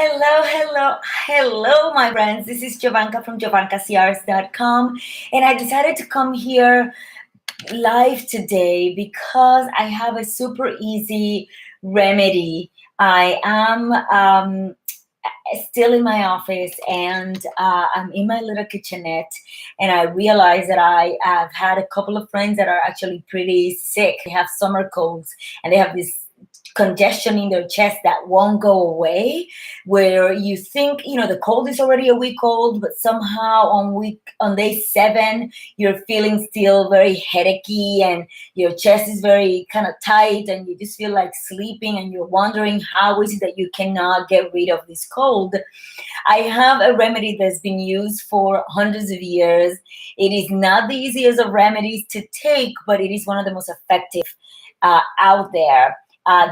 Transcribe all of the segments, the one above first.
Hello, my friends. This is Jovanka from JovankaCiares.com, and I decided to come here live today because I have a super easy remedy. I am still in my office, and I'm in my little kitchenette, and I realized that I have had a couple of friends that are actually pretty sick. They have summer colds, and they have this congestion in their chest that won't go away, where you think the cold is already a week old, but somehow on day 7 you're feeling still very headachy, and your chest is very kind of tight, and you just feel like sleeping, and you're wondering how is it that you cannot get rid of this cold. I have a remedy that's been used for hundreds of years. It is not the easiest of remedies to take, but it is one of the most effective out there.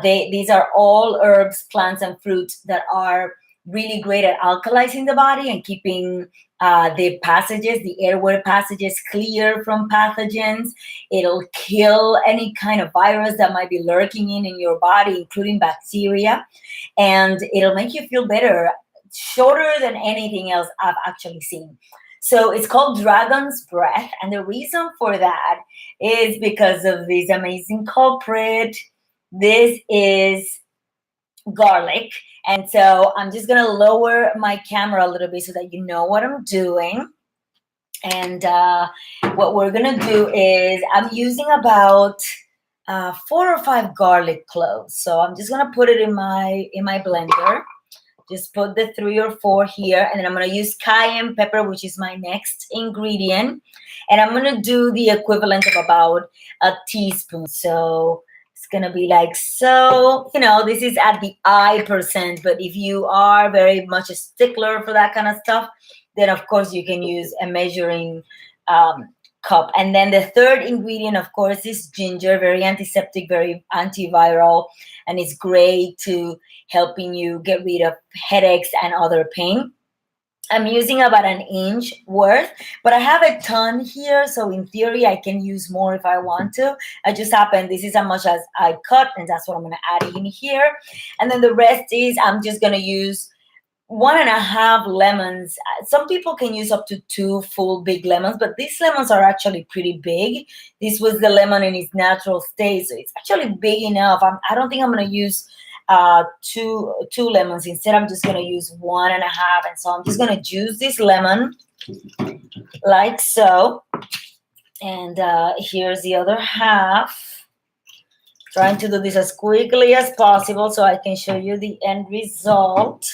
These are all herbs, plants, and fruits that are really great at alkalizing the body and keeping the airway passages clear from pathogens. It'll kill any kind of virus that might be lurking in your body, including bacteria, and it'll make you feel better, shorter than anything else I've actually seen. So it's called Dragon's Breath, and the reason for that is because of this amazing culprit. This is garlic. And so I'm just going to lower my camera a little bit so that you know what I'm doing. And what we're going to do is I'm using about 4 or 5 garlic cloves. So I'm just going to put it in my blender. Just put the 3 or 4 here. And then I'm going to use cayenne pepper, which is my next ingredient. And I'm going to do the equivalent of about a teaspoon. So gonna be like so. This is at the I percent, but if you are very much a stickler for that kind of stuff, then of course you can use a measuring cup. And then the third ingredient, of course, is ginger. Very antiseptic, very antiviral, and it's great to helping you get rid of headaches and other pain. I'm using about an inch worth, but I have a ton here, so in theory I can use more if I want to. I just happen this is how much as I cut, and that's what I'm going to add in here. And then the rest is I'm just going to use 1.5 lemons. Some people can use up to 2 full big lemons, but these lemons are actually pretty big. This was the lemon in its natural state, so it's actually big enough. I don't think I'm going to use two lemons. Instead, I'm just going to use 1.5. And so I'm just going to juice this lemon like so. And here's the other half. Trying to do this as quickly as possible so I can show you the end result.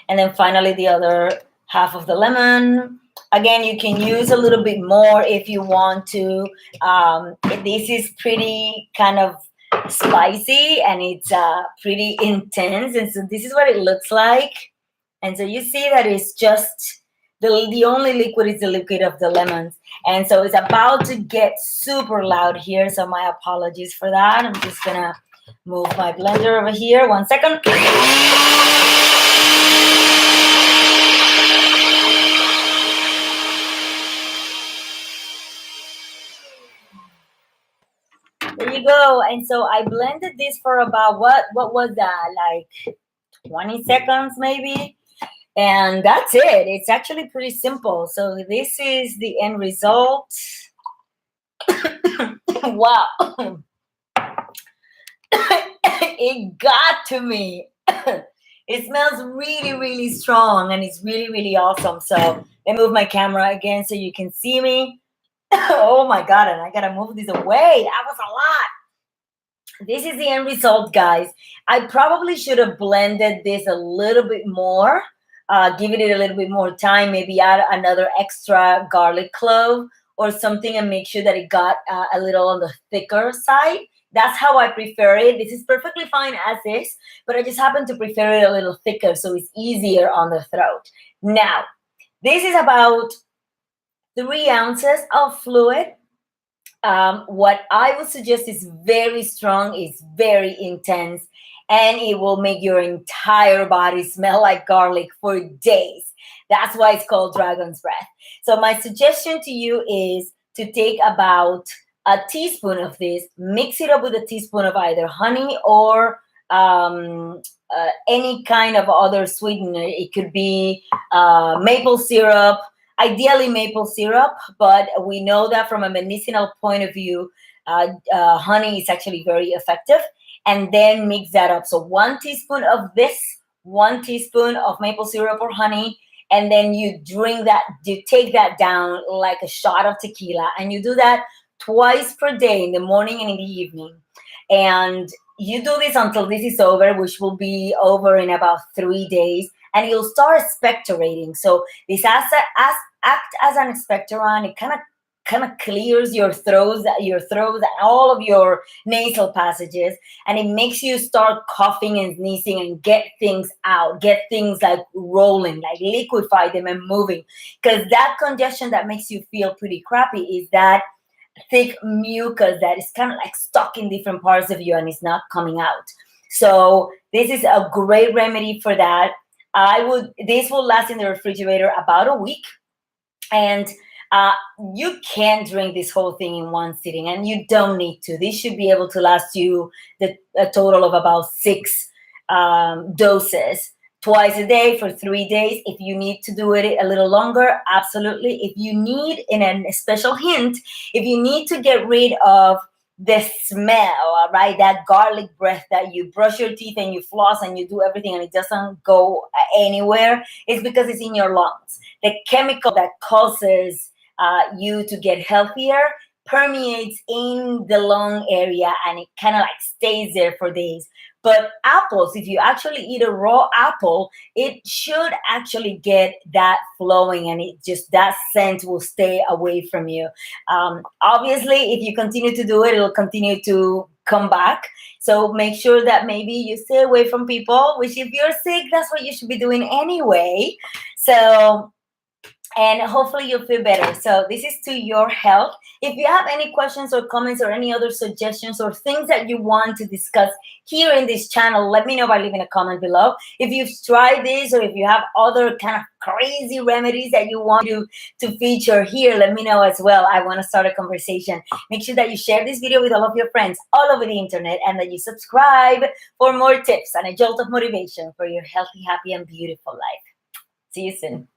And then finally, the other half of the lemon. Again, you can use a little bit more if you want to. This is pretty kind of spicy, and it's pretty intense, and so this is what it looks like. And so you see that it's just the only liquid is the liquid of the lemons, and so it's about to get super loud here, so my apologies for that. I'm just gonna move my blender over here. 1 second. There you go. And so I blended this for about what was that, like 20 seconds maybe, and that's it. It's actually pretty simple. So this is the end result. Wow. It got to me. It smells really, really strong, and it's really, really awesome. So let me move my camera again so you can see me. Oh my God, and I gotta move this away. That was a lot. This is the end result, guys. I probably should have blended this a little bit more, given it a little bit more time, maybe add another extra garlic clove or something, and make sure that it got a little on the thicker side. That's how I prefer it. This is perfectly fine as is, but I just happen to prefer it a little thicker so it's easier on the throat. Now, this is about 3 ounces of fluid. What I would suggest is very strong, it's very intense, and it will make your entire body smell like garlic for days. That's why it's called Dragon's Breath. So my suggestion to you is to take about a teaspoon of this, mix it up with a teaspoon of either honey or any kind of other sweetener. It could be maple syrup, ideally maple syrup, but we know that from a medicinal point of view, honey is actually very effective. And then mix that up. So 1 teaspoon of this, 1 teaspoon of maple syrup or honey, and then you drink that, you take that down like a shot of tequila, and you do that twice per day, in the morning and in the evening. And you do this until this is over, which will be over in about 3 days, and you'll start expectorating. So this act as an expectorant. It kind of clears your throat, all of your nasal passages, and it makes you start coughing and sneezing and get things out, get things like rolling, like liquefy them and moving. Because that congestion that makes you feel pretty crappy is that thick mucus that is kind of like stuck in different parts of you and it's not coming out. So this is a great remedy for that. This will last in the refrigerator about a week, and you can drink this whole thing in one sitting, and you don't need to. This should be able to last you a total of about 6 doses, twice a day for 3 days. If you need to do it a little longer, absolutely. If you need, in a special hint, if you need to get rid of the smell, right, that garlic breath that you brush your teeth and you floss and you do everything and it doesn't go anywhere, it's because it's in your lungs. The chemical that causes you to get healthier permeates in the lung area, and it kind of like stays there for days. But apples, if you actually eat a raw apple, it should actually get that flowing, and that scent will stay away from you. Obviously, if you continue to do it, it'll continue to come back. So make sure that maybe you stay away from people, which if you're sick, that's what you should be doing anyway. So, and hopefully you'll feel better. So this is to your health. If you have any questions or comments or any other suggestions or things that you want to discuss here in this channel, let me know by leaving a comment below. If you've tried this, or if you have other kind of crazy remedies that you want to feature here, let me know as well. I want to start a conversation. Make sure that you share this video with all of your friends all over the internet, and that you subscribe for more tips and a jolt of motivation for your healthy, happy, and beautiful life. See you soon.